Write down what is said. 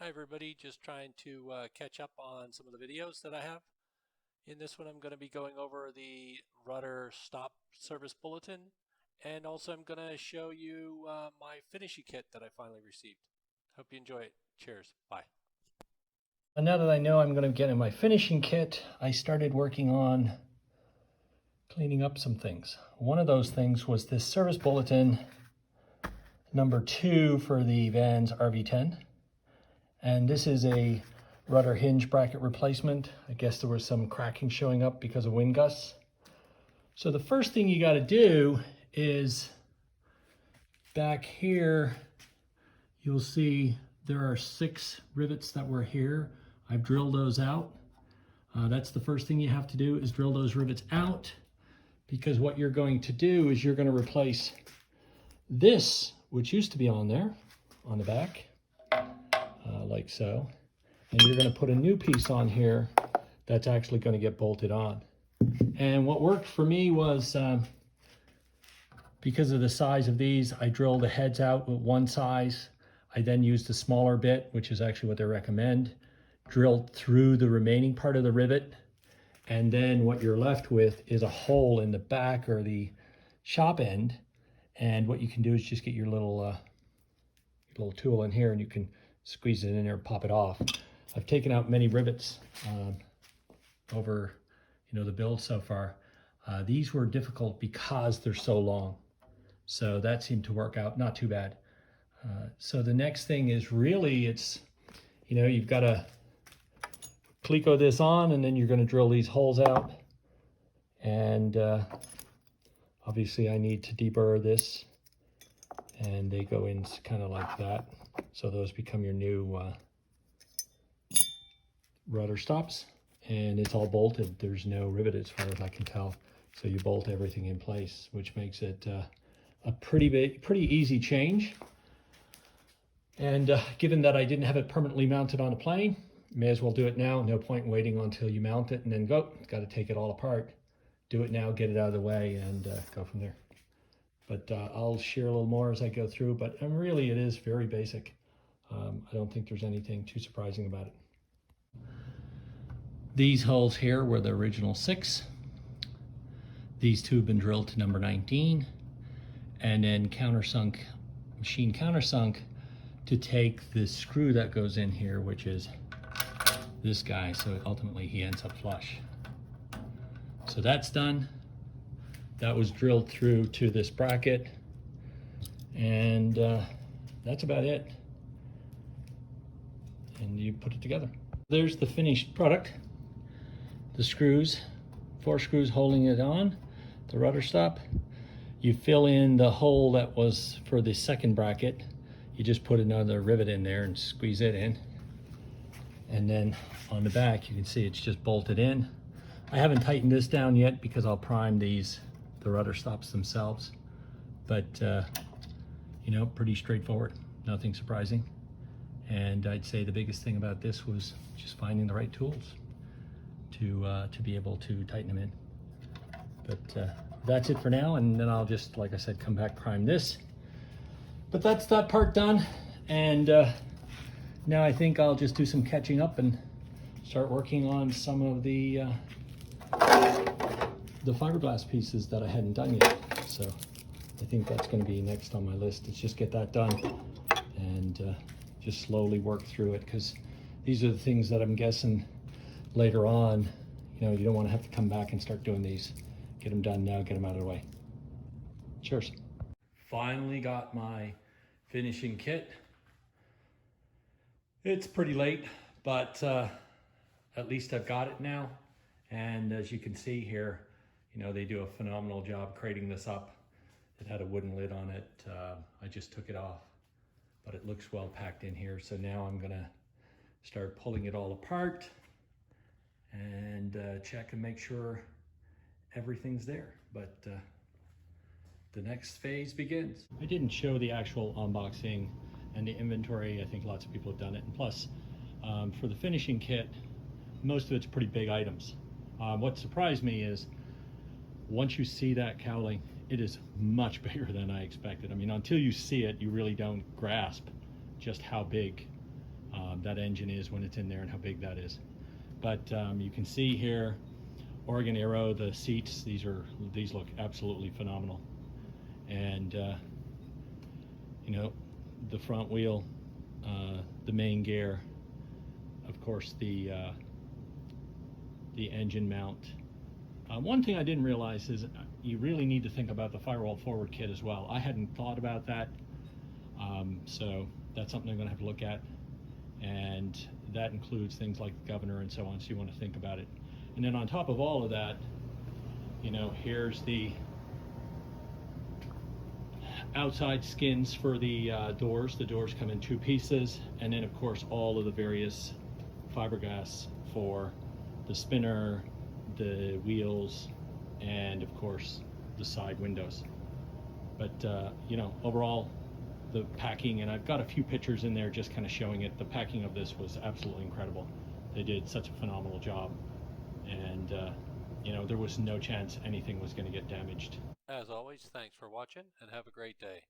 Hi everybody, just trying to catch up on some of the videos that I have. In this one I'm going to be going over the Rudder Stop service bulletin, and also I'm going to show you my finishing kit that I finally received. Hope you enjoy it. Cheers. Bye. And now that I know I'm going to get in my finishing kit, I started working on cleaning up some things. One of those things was this service bulletin number 2 for the Vans RV10. And this is a rudder hinge bracket replacement. I guess there was some cracking showing up because of wind gusts. So the first thing you got to do is back here, you'll see there are 6 rivets that were here. I've drilled those out. That's the first thing you have to do, is drill those rivets out, because what you're going to do is you're going to replace this, which used to be on there on the back, like so, and you're going to put a new piece on here that's actually going to get bolted on. And what worked for me was, because of the size of these, I drilled the heads out with one size. I then used a smaller bit, which is actually what they recommend, drilled through the remaining part of the rivet, and then what you're left with is a hole in the back or the shop end. And what you can do is just get your little tool in here, and you can squeeze it in there and pop it off. I've taken out many rivets over the build so far. These were difficult because they're so long, so that seemed to work out not too bad. So the next thing is really, it's you've got to cleco this on, and then you're going to drill these holes out. And obviously I need to deburr this, and they go in kind of like that. So those become your new rudder stops, and it's all bolted. There's no rivet as far as I can tell. So you bolt everything in place, which makes it a pretty easy change. And given that I didn't have it permanently mounted on a plane, may as well do it now. No point waiting until you mount it and then go. Got to take it all apart. Do it now, get it out of the way, and go from there. But I'll share a little more as I go through. But really, it is very basic. I don't think there's anything too surprising about it. These holes here were the original 6. These 2 have been drilled to number 19, and then countersunk, machine countersunk, to take the screw that goes in here, which is this guy, so ultimately he ends up flush. So that's done. That was drilled through to this bracket, and that's about it. And you put it together. There's the finished product. The screws, 4 screws holding it on, the rudder stop. You fill in the hole that was for the second bracket. You just put another rivet in there and squeeze it in. And then on the back, you can see it's just bolted in. I haven't tightened this down yet because I'll prime the rudder stops themselves. But, pretty straightforward, nothing surprising. And I'd say the biggest thing about this was just finding the right tools to be able to tighten them in. But that's it for now, and then I'll just, like I said, come back, prime this. But that's that part done, and now I think I'll just do some catching up and start working on some of the fiberglass pieces that I hadn't done yet. So I think that's going to be next on my list. Is just get that done and just slowly work through it, because these are the things that I'm guessing later on, you don't want to have to come back and start doing these. Get them done now, get them out of the way. Cheers. Finally got my finishing kit. It's pretty late, but at least I've got it now. And as you can see here, they do a phenomenal job crating this up. It had a wooden lid on it. I just took it off, but it looks well packed in here. So now I'm gonna start pulling it all apart and check and make sure everything's there. But the next phase begins. I didn't show the actual unboxing and the inventory. I think lots of people have done it. And plus, for the finishing kit, most of it's pretty big items. What surprised me is once you see that cowling, it is much bigger than I expected. I mean, until you see it, you really don't grasp just how big that engine is when it's in there and how big that is. But you can see here, Oregon Aero, the seats, these look absolutely phenomenal. And you know, the front wheel, the main gear, of course the engine mount. One thing I didn't realize is you really need to think about the firewall forward kit as well. I hadn't thought about that, so that's something I'm going to have to look at, and that includes things like the governor and so on, so you want to think about it. And then on top of all of that, you know, here's the outside skins for the doors. The doors come in 2 pieces, and then of course all of the various fiberglass for the spinner, the wheels, and of course the side windows. But you know, overall the packing, and I've got a few pictures in there just kind of showing it, the packing of this was absolutely incredible. They did such a phenomenal job, and you know, there was no chance anything was going to get damaged. As always, thanks for watching and have a great day.